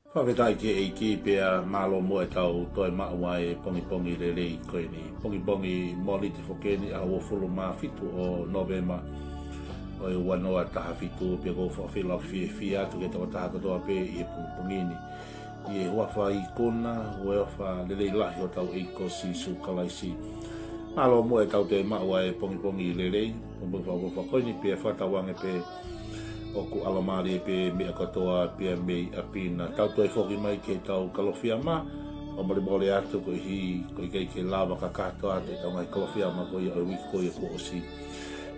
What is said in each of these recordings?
Whawhetai ke e ki pia malo mo e tau toi maua e pongi le rei koe ni. Pongi Monite whokeni a wofulu mā fitu o Novema. O e wanoa taha fitu pia kou whawhila fia tu ke tawa taha katoa pe i he pongi ni. I e huawha i kona, huawha le rei lahi o tau eiko si su kalaisi. Malo mo e tau te maua e pongi le rei. Pongi koe ni pia whatawange pe o ku alamari e pe mea katoa pia mei apina tau toi whoki mai ke tau Kalofiama o mole atu ko i ke lava ka katoa te tau mai Kalofiama ko i au wiki ko i ko osi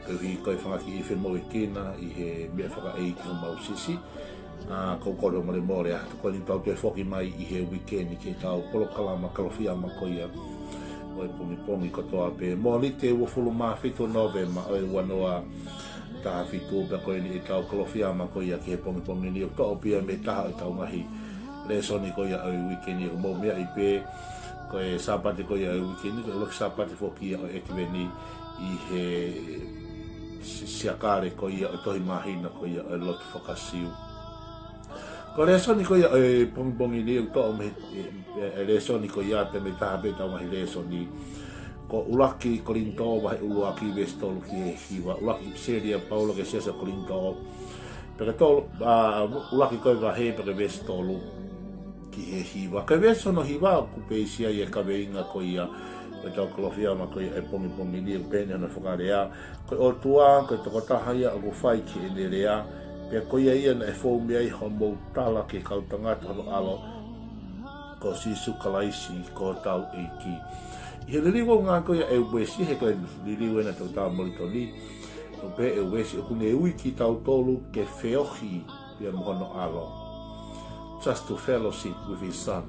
ko hi ko i whangaki i whenmo i kina i he mea whaka e ki mau sisi ko kore o mole atu ko ni tau toi whoki mai i he weekend ke tau polokalama Kalofiama ko i o e pongi katoa pe Monite ua fulu maa whitu Novema o e wanoa taha fitu pe koe ni e tau Kalofiama ko ia ki he pongi ni o toa pia me taha e tau ngahi resoni ko ia au wikini o mou mea i pe ko e sapati ko ia au wikini ko e loki sapati foki ia o ekiweni i he siakare ko ia o tohi mahina ko ia o lotu whakasiu ko resoni ko ia o pongi ni o toa me resoni ko ia pe me taha pe tau ngahi resoni ko ulaki Kolinitoo wahe uluaki vestolu ki he hiwa ulaki seria paulo ke siasa Kolinitoo peke tolu ulaki koe wahe peke vestolu ki he hiwa ke vestono hiwa kupeisia i e kaweinga ko ia e tau Kalofiama ko ia e pongi ni e pene ana whakarea ko o tua ko tokotaha ia o whai ki e nerea pia ko ia ia na e whaumea i homo tala ke kautangata hono alo ko sisu kalaisi ko tau eiki he liriwa ngā koia e uwesi, he koe liriwa na tau tau Monite o pe e uwesi, o kune e ui ki tau tolu ke feohi pia mohono alo. Just to fellowship with his son.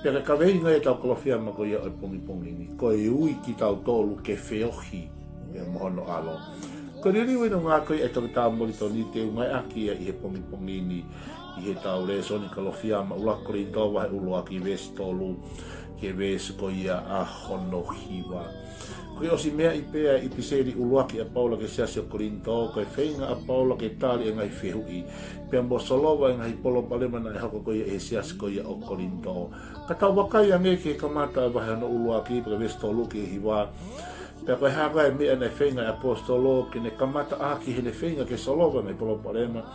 Pia ka kawei ngai tau Kalofiama koia o pongi ni, ko e ui ki tau tolu ke feohi pia mohono alo. Ko liriwa na ngā koia e tau tau Monite te ungai aki i he pongi ni, i he tau resoni Kalofiama, ula Kolinitoo wahe uluaki vesi tolu, ke vesu ko ia a hono hiwa. Ko i osi mea i pea i piseri uluaki a paula ke siasi o Kolinitoo, ko e whainga a paula ke tali e ngai fehui. Pea mo solova e ngai polo palemana e hako ko ia e siasi ko ia o Kolinitoo. Ka tau wakai ange ke kamata e wahe ano uluaki, pea vesu tolu ke hiwa. Pea koe haka e mea nei whainga e apostolo, ke ne kamata aki he ne whainga ke solova ngai polo palemana.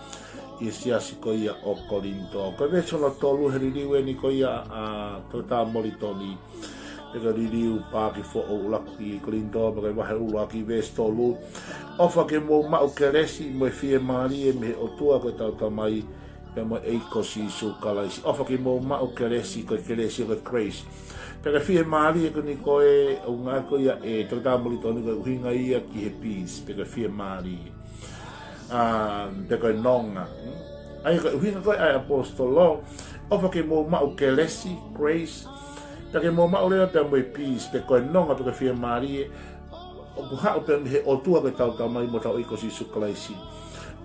I siasi ko ia o Kolinitoo. Ko veso na tolu he ririu e ni ko ia a tau Monite ni. Peka ririu pāki fo o ulaki Kolinitoo, peka wahe ulaki ves tolu. Ofa ke mou mau keresi, mo e fie maari e me o tua koe tau tamai, pe mo eiko si su kalaisi. Ofa ke mou mau keresi, koe keresi o koe grace. Peka fie maari e koni koe, o ngā ko ia e tau Monite ni koe uhinga ia ki he peace, peka fie maari te koe nonga. Ai koe uhinga koe ai apostolo, ofa ke mō mau ke lesi, grace, ta ke mō mau lea pia mo i peace, pe koe nonga pe koe fia marie, o kuhao pia he o tua koe tau mai mo tau iko si sukalaisi.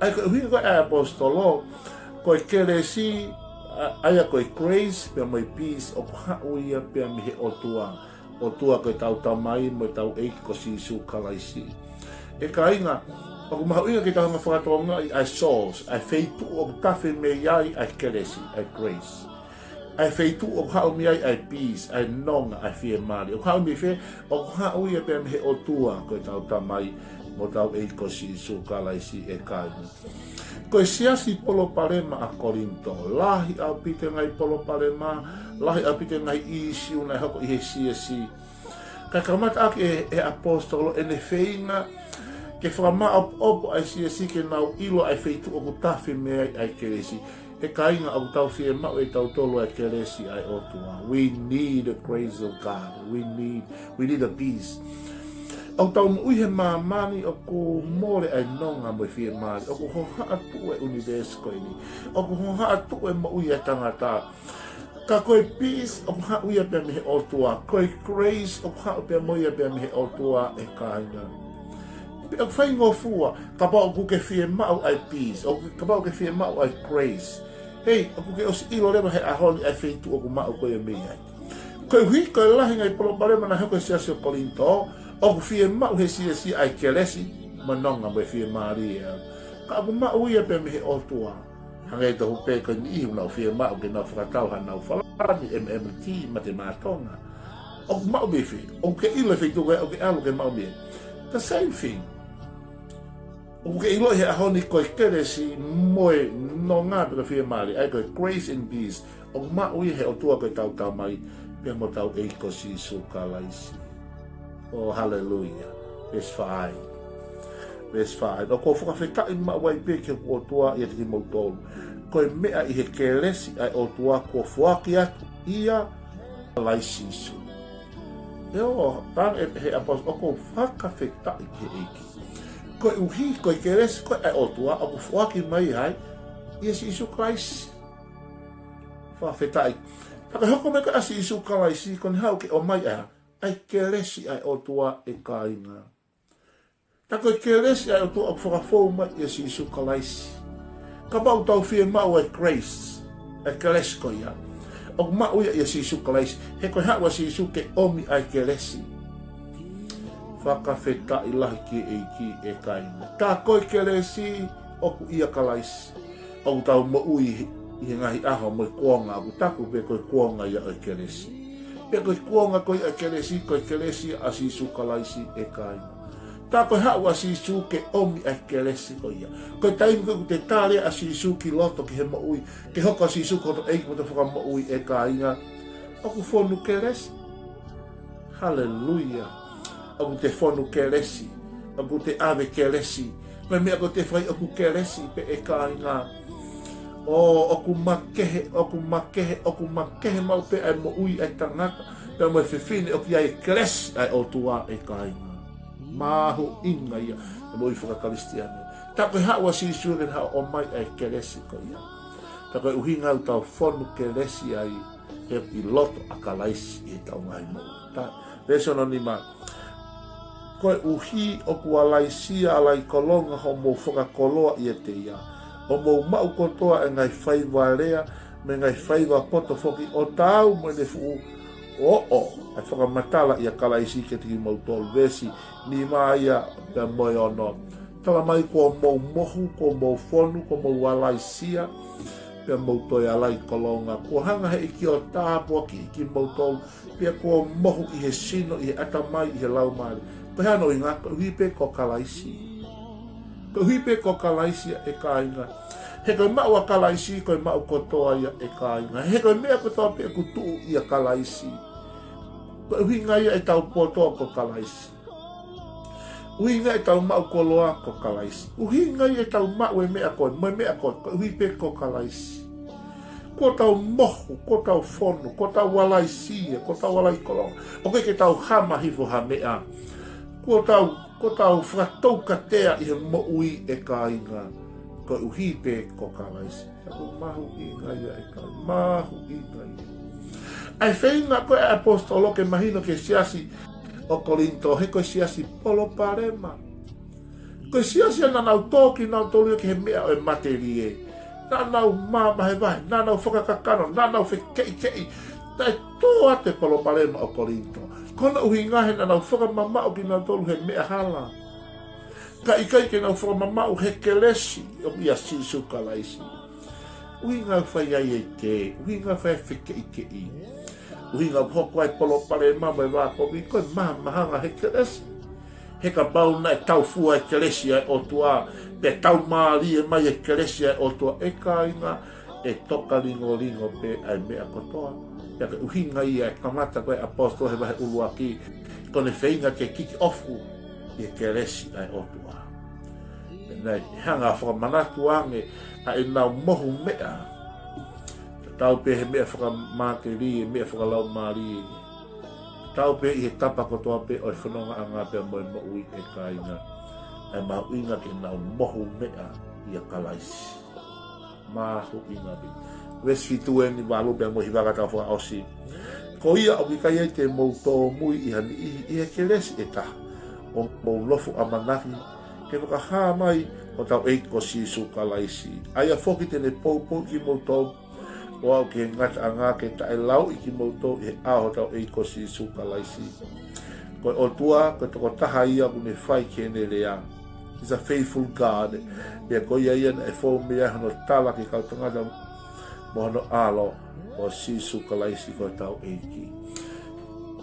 Ai koe uhinga koe ai apostolo, koe ke lesi, ai a koe grace, pia mo i peace, o kuhao ia pia mi he o tua koe tau mai mo tau iko si sukalaisi. E ka inga, o mahu inga ki taha mawhakatonga ai souls, ai feitu o tafe me iai ai keresi, ai grace. Ai feitu o hao mi ai peace, ai nonga, ai fie mari. O hao mi fe, o hao ia pe me he o tua koe tau tamai mo tau eiko si sukalaisi e kaini. Koe siasi polo parema a Kolinitoo, lahi au pite ngai polo parema, lahi au pite ngai isiu nai hoko i he siasi. Ka kamata aki e apostolo e ne whainga, ke whakama opo ai siasi ke nau ilo ai wheitu o kutafi mea ai keresi. E kainga au tau fie mau e tau tolo ai keresi ai otua. We need the grace of God. We need a peace. Au tau mui he mamani o ko more ai nonga mo fie mari. O ko hoha atu e universe koe ni. O ko hoha atu e mo ui e tangata. Ka koe peace o ha ui e pia mihe otua. Koe grace o ha ui mo ia pia mihe otua e kainga. Pea whai ngofua, ka pao kuke fie mau ai peace, o ka pao ke fie mau ai grace. Hei, o kuke os ilo lewa he ahoni ai feitu o ku mau koe mei ai. Koe hui koe lahi ngai polo parema na heko siasi o Kolinitoo, o ku fie mau he siasi ai keresi, manonga mo e fie maari e. Ka aku mau ia pe me he otua. Hangai to pe ko ni una fia ma o ke na fratau ha na falani MMT matematonga. O ma o befi, o ke ilo fe to o ke alo ke ma o be. The same thing. O ke ilo he honi ko keresi moe no nga pe fia mari, ai ko grace and peace. O ma o he o tua ko tau tau mai pe mo tau e ko si su kalaisi. Oh hallelujah. Verse 5. Verse 5. O ko fuka feta in ma wai pe ke o tua ia te mo tolu. Ko mea i he keresi ai o tua ko fuaki atu ia kalaisi su. Eo, tang he apos o ko whaka whekta i ke eiki. Ko uhi, ko i keres, ko e otua, o ko whaki mai hai, Ies Isu Christ. Whawheta i. Taka hoko me ka asi Isu Christ, ko ni hau ke o mai ai keresi ai otua e kainga. Taka i keresi ai otua o whakafou mai Ies Isu Christ. Ka bau tau fie mau ai grace, ai keres ko ia. O mau ia Ies Isu Christ, he koe hawa si Isu ke omi ai ke lesi. Whakawheta i lahi ki eiki e kaina. Tā koe ke lesi, oku ia kalais. O tau mo ui i ngahi aho mo kuonga, aku taku pe koe kuonga ia ai ke lesi. Pe koe kuonga koe ai ke lesi a si Isu kalaisi e kaina. Tā koe hawa si Isu ke omi ai ke lesi ko ia. Koe taimi koe te tāre a si Isu ki loto ki he mo ui. Ke hoka si Isu koto eiki mo te whaka mo ui e kaina. Aku whonu ke lesi. Hallelujah. Aku te whonu ke lesi. Aku te ave ke lesi. Koe mea ko te whai aku ke lesi pe e kaina. O, aku makehe mau pe ai mo ui ai tangata. Pe mo e whiwhine o ki ai ke lesi ai o tua e kaina. Maho inga ia e mo i whakakaristiane. Ta koe hawa si Isu ren hao o mai ai ke lesi ko ia. Ta koe uhinga u tau whonu ke lesi ai e i loto a kalaisi e tau ngai mo. Ta resono ni ma. Koe uhi o kua laisia alai kolonga ho mo whakakoloa i e te ia. O mo mau kotoa e ngai whaiva rea me ngai whaiva poto whoki o tau mo ne fu o ai whakamatala i a kalaisi ke tiki mautol vesi ni maia pe moe ono. Tala mai ko mo mohu, ko mo whonu, ko mo walaisia pe mautoi alai kolonga. Ko hanga he iki o tāpua ki iki mautol pe ko mohu i he sino, i he atamai, i he laumari. Pe hano i ngā hipe ko kalaisi. Ko hipe ko kalaisi e kāinga. He koe mau a kalaisi, koe mau kotoa ia e kāinga. He koe mea kotoa pe kutuu i a kalaisi. Koe uhinga ia e tau potoa ko kalaisi. Uhinga e tau mau koloa ko kalaisi. Uhinga ia e tau mau e mea koe, moe mea koe, ko uhipe ko kalaisi. Ko tau mohu, ko tau whonu, ko tau walaisia, ko tau walai kolonga. O ke tau hama hifo ha mea. Ko tau whakatou katea i he mo ui e kāinga. Ko uhipe ko kalaisi. Ko mahu inga ia e kāinga. Mahu inga ia. Ai whainga koe apostolo ke mahino ke siasi o Kolinitoo, he koe siasi polo parema. Koe siasi ana nau tōki nau tolu ke he mea o e materie. Nā nau māmahe vai, nā nau whakakakano, nā nau whekei. Tai tō ate polo parema o Kolinitoo. Kona uhi ngahe na nau whakamamau ki nau tolu he mea hala. Ka ikai ke nau whakamamau he kelesi o ia Isu kalaisi. Uhi ngau whai ai e ke, uhi ngau whai whekei. Uhi ngau hoko ai polo parema mai wākomi, koe mahanga he kelesi. He ka bau na e tau fua e kelesi ai o tua, pe tau maari e mai e kelesi ai o tua e kainga, e toka ringo pe ai mea kotoa. Ia ke uhinga ia e kamata koe apostol he wahe ulua ki, kone whainga ke kiki ofu i e kelesi ai o tua. Nei, hanga whakamanatu ange, a e nau mohu mea, tau pe he mea whakamāteri, mea whakalau maari. Tau pe i he tapa kotoa pe o e whanonga a ngā pe moe mo ui e kainga. Ai mahu inga ke nau mohu mea i a kalaisi. Mahu inga pe. Wes fitue ni walu pe mo hiwaka tau whaka osi. Ko ia o ki kai e te mouto mui i hani i he kelesi e ta. O mou lofu amanaki. Ke nuka haa mai o tau eiko si Isu kalaisi. Ai a whoki tene pou ki mouto. O au ke ngata a ngā ke tae lau i ki moutou i he aho tau eiko si Isu kalaisi. Koe o tua, koe toko taha ia kune whai kene lea He's a faithful God. Ia ko ia ia e fo mea hono tala ki kau tangata mo hono alo o sisu kalaisi ko tau eiki.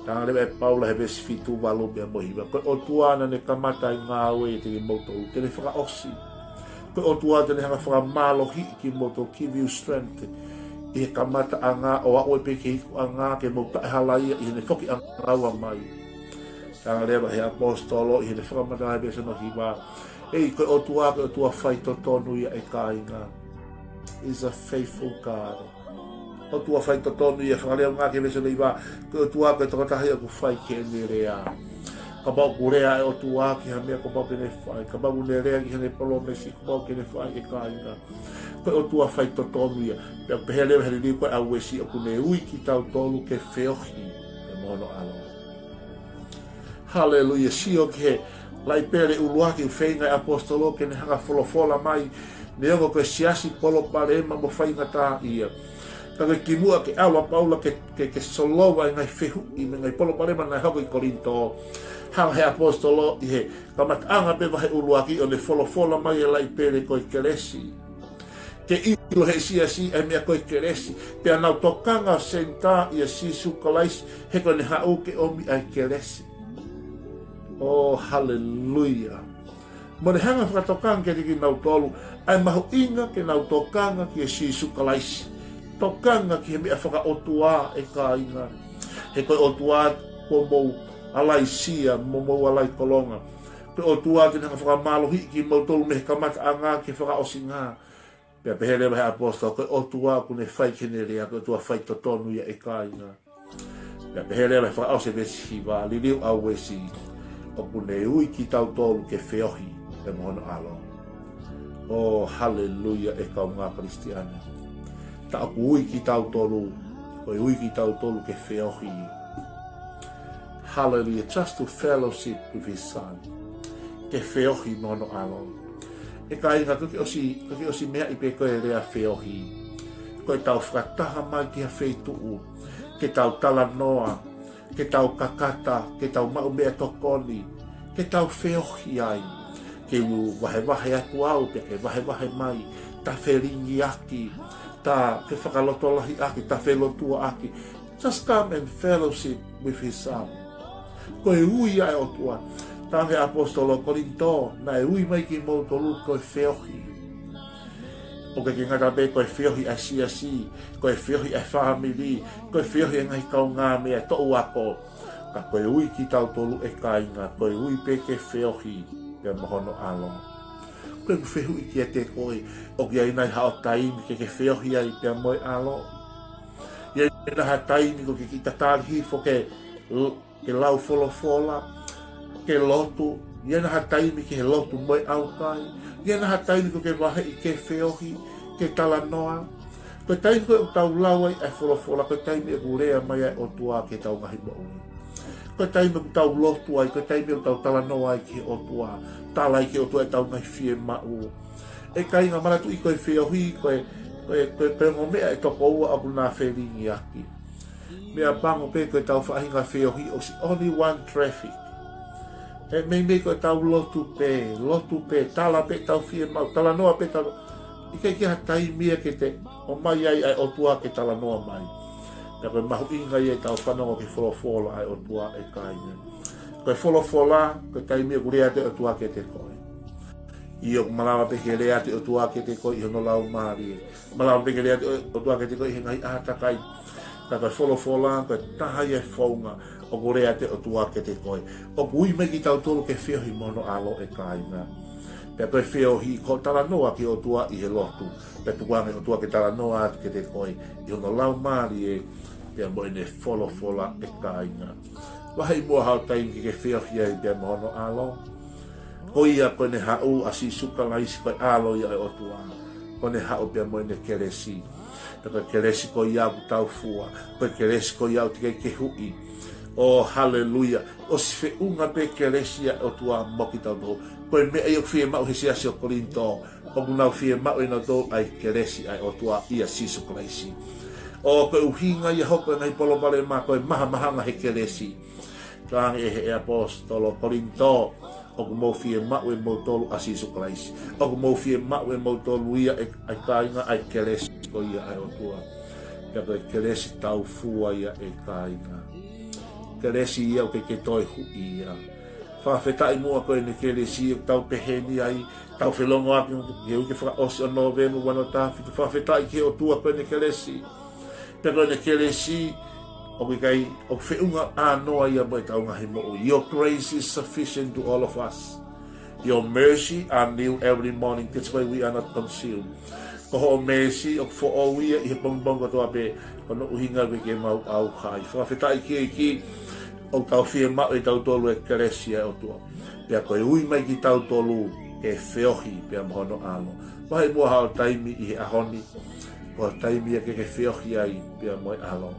Tanga lewa e paula he vesi fitu walu mea mohiwa. Ko o tuana ne kamata i ngā ue te ki moto te ne whaka osi. Ko o tuana te ne hanga whaka malo hi ki moto give you strength. I he kamata a ngā o a oe peke hiku a ngā ke mauta e halaia i he ne whoki a ngāua mai. Tanga lewa he apostolo i he ne whakamata he vesi no hiwa. Ei, ko o tua whai to tonu ia e kāinga. He's a faithful God. O tua whai to tonu ia whakaleo ngā ke vese nei wā. Ko o tua ke tokatahi a ku whai ke ne rea. Ka bau ku rea e o tua ki ha mea ko bau ke ne whai. Ka bau ne rea ki ha ne polo mesi ko bau ke ne whai e kāinga. Ko o tua whai to tonu ia. Pea pehe leo heri ni koe au wesi o ku ne ui ki tau tolu ke feohi. E mono alo. Hallelujah. Sio ke lai pere uluaki whenga e apostolo ke ne hanga wholofola mai ne ongo koe siasi polo parema mo whainga tā ia. Ka koe ki mua ke awa paula ke solowa i ngai whehu i me ngai polo parema ngai hoko i Kolinitoo. Hanga he apostolo i he kamataanga pewa he uluaki o ne wholofola mai e lai pere koe keresi. Ke ilo he siasi e mea koe keresi. Pea nau tokanga senta i a sisu kalaisi he koe ne hau ke omi ai keresi. Oh, hallelujah. Mone hanga whakatokanga ke ki nau tolu, ai mahu inga ke nau tokanga ki e sisu kalaisi. Tokanga ki he mea whakaotua e ka inga. He koe otua ko mou alai sia, mou alai kolonga. Koe otua ke hanga whakamalohi ki mou tolu me he kamata a ngā ke whakaosi ngā. Pea pehere he apostol, koe otua ku ne whai kene rea, koe otua whai totonu ia e ka inga. Pea pehere he whakaosi vesi hiwa, liliu au wesi. O kune ui ki tau tolu ke feohi e mohono alo. Oh, hallelujah e kau ngā Kristiana. Ta aku ui ki tau tolu, koe ui ki tau tolu ke feohi. Hallelujah, just to fellowship with his son. Ke feohi mohono alo. E ka inga kuki osi mea i pe koe rea feohi. Koe tau whakataha mai ki ha feituu. Ke tau tala noa. Ke tau kakata, ke tau mau mea tokoni, ke tau feohi ai, ke u wahe aku au, ke wahe mai, ta wheringi aki, ta ke whakalotolahi aki, ta whelotua aki. Just come and fellowship with his son. Koe ui ai o tua, tange apostolo Kolinitoo, na e ui mai ki mou tolu koe feohi. O ke ngata be koe feohi a siasi, koe feohi a family, koe feohi a ngai kau ngā mea to uako. Ka koe ui ki tau tolu e kainga, koe ui pe ke feohi, pia mohono alo. Koe ku fehu i kia te koe, o kia inai hao taimi ke feohi ai pia moe alo. Ia ina ha taimi ko ke kita tālihi fo ke lau folofola, ke lotu, ia ina ha taimi ke lotu moe au kai. Ia na hataini ko ke wahe i ke feohi, ke tala noa. Koe taimi koe o tau lawa i e wholofola, koe taimi e kurea mai ai o tua ke tau ngahi maui. Koe taimi o tau lotu ai, koe taimi o tau tala noa ai ke o tua. Tala ai ke o tua e tau ngahi fie mau. E kai ngā maratu i koe feohi, koe ngomea e toko ua aku nā wheringi aki. Mea pango pe koe tau whahinga feohi o si only one traffic. E mei koe tau lotu pe, tala pe tau fie mau, tala noa pe tau, i ki ha taimia ke te, o mai ai o tua ke tala noa mai. Pea koe mahu inga i e tau whanongo ke wholofola ai o tua e kaine. Koe wholofola, koe taimia ku rea te o tua ke te koe. I o malawa pe ke rea te o tua ke te koe i hono lau maari. Malawa pe ke rea te o tua ke te koe i hengai ahatakai. Ka koe wholofola, koe tahai e whaunga. O korea te o tua ke te koe. O kui me ki tau tolu ke feohi mono alo e kaina. Pea koe feohi ko tala noa ki o tua i he lotu. Pea tukuange o tua ke tala noa ke te koe. I hono lau maari e pea mo ene wholofola e kaina. Wahi mua hao taimi ki ke feohi ai pea mono alo. Ko ia koe ne hau a si suka laisi koe alo ia e o tua. Ko ne hau pea mo ene keresi. Pea koe keresi ko ia ku tau fua. Koe keresi ko ia u tike ke hui. Oh, hallelujah. O si fe unga pe keresia o tua moki tau tō. Koe mea i o fie mau he siasi o Kolinitoo. O kunau fie mau i na tō ai keresi ai o tua ia sisu kalaisi. O koe uhinga i hoko ngai polo pale ma koe maha mahanga he keresi. Kāngi e he apostolo Kolinitoo. o ko mo fie ma we mo tolu asiso Christ o ko mo fie ma we mo tolu ia ai kainga ai kelesi ko ia ai o tua ia ko kelesi tau fua ia e kainga kelesi ia o ke toi hu ia fa feta i mua ko ne kelesi o tau peheni ai tau felongo aki ke uke fra os o novembro wano ta fa feta i ke o tua ko ne kelesi pero ne kelesi o kai o feunga anoa ia mai tau ngahi mo your grace is sufficient to all of us. Your mercy are new every morning. That's why we are not consumed. Ko ho mercy o fo o ia I bongbong ko ape kono uhinga ke mau au khai. Fa feta iki o tau fie ma e tau tolu e keresia o tua. Pea koe ui mai ki tau tolu e feohi pea mohono alo. Wahi mua hao taimi I ahoni. Ko taimi ke feohi ai pea moe alo.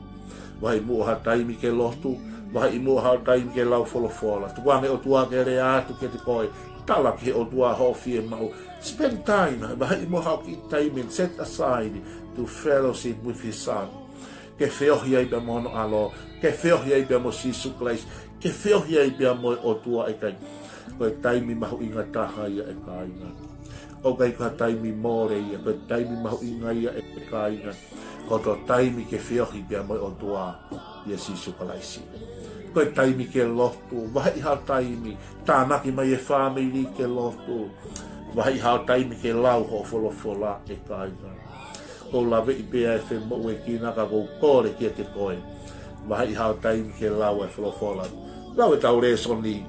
Wahi mua ha taimi ke lotu. Wahi mua ha taimi ke lau folofola. Tuange o tua ke rea atu ke te koe. Tala ke o tua ho fie mau. Spend time. Wahi mua ha ki taimi set aside to fellowship with his son. Ke feohi ai pea mohono alo. Ke feohi ai pea mo sisu Christ. Ke feohi ai pea mo o tua e kai. Koe taimi mahu inga taha ia e kainga. O kai ka taimi more ia. Koe taimi mahu inga ia e kainga. Ko to taimi ke feohi pia mo o tua ia sisu kalaisi. Koe taimi ke lotu. Wahi hao taimi. Tānaki mai e family ke lotu. Wahi hao taimi ke lau ho folofola e kainga. Ko lawe I pia e whi mo e kina ka kou kore kia te koe. Wahi hao taimi ke lau e folofola. Lau e tau reso ni.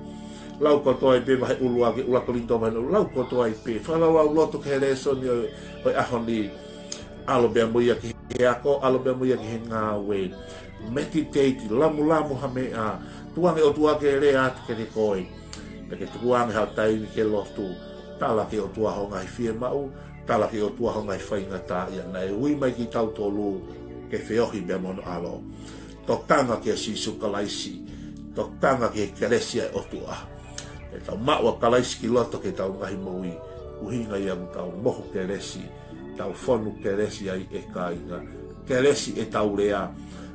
Lau kotoa I pe wahi ulua ke ula Kolinitoo mai. Lau kotoa I pe. Whanau au lotu ke reso ni o aho ni. Alo bea mo ia ki he ako, alo bea mo ia ki he ngā we. Meditate, lamu ha mea. Tuange o tua ke rea atu ke te koe. Peke tuange hao taimi ke lotu. Tala ke o tua ho ngai fie mau. Tala ke o tua ho ngai whainga tā ia. Nei ui mai ki tau tolu ke feohi bea mono alo. Tokanga ke sisu kalaisi. Tokanga ke keresia o tua. E tau maua kalaisi ki loto ke tau ngahi moui. Uhinga ia mu tau mohu keresi. Tau fonu keresi ai e kainga. Keresi e tau rea.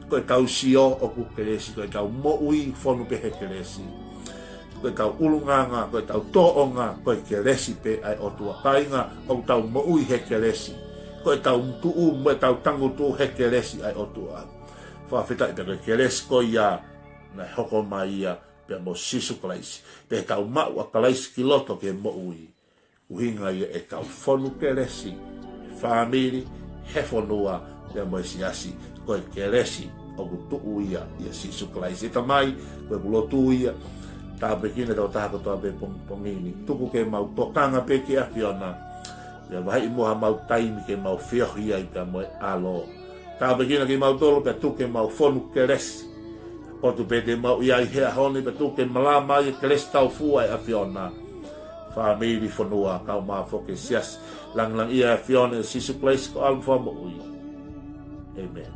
Koe tau sio o ku keresi. Koe tau moui fonu pehe keresi. Koe tau ulunganga. Koe tau toonga. Koe keresi pe ai o tua kainga. O tau moui he keresi. Koe tau mtuu me tau tangutu he keresi ai o tua. Whawheta I pe keresi ko ia. Na hoko mai ia. Pe mo sisu kalaisi. Pe tau mau a kalaisi ki loto ke moui. Uhinga ia e tau fonu keresi. Family, hefonua, pia mo siasi, koe keresi, o kutu ia sisu kalaisi. Eta mai, koe kulotu ia, tā pekine tau taha kotoa pe pongini. Tuku ke mau tokanga pe ke afiona. Pia wahi moha mau taimi ke mau feohi ai pia mo alo. Tā pekine ke mau tolo pia tuke mau fonu keresi. O tu pe te mau iai hea honi pia tuke malama ia keresi tau fua ai afiona. Family fonua kau ma foke sias lang ia fiona sisu place ko alfa mo ui. Amen.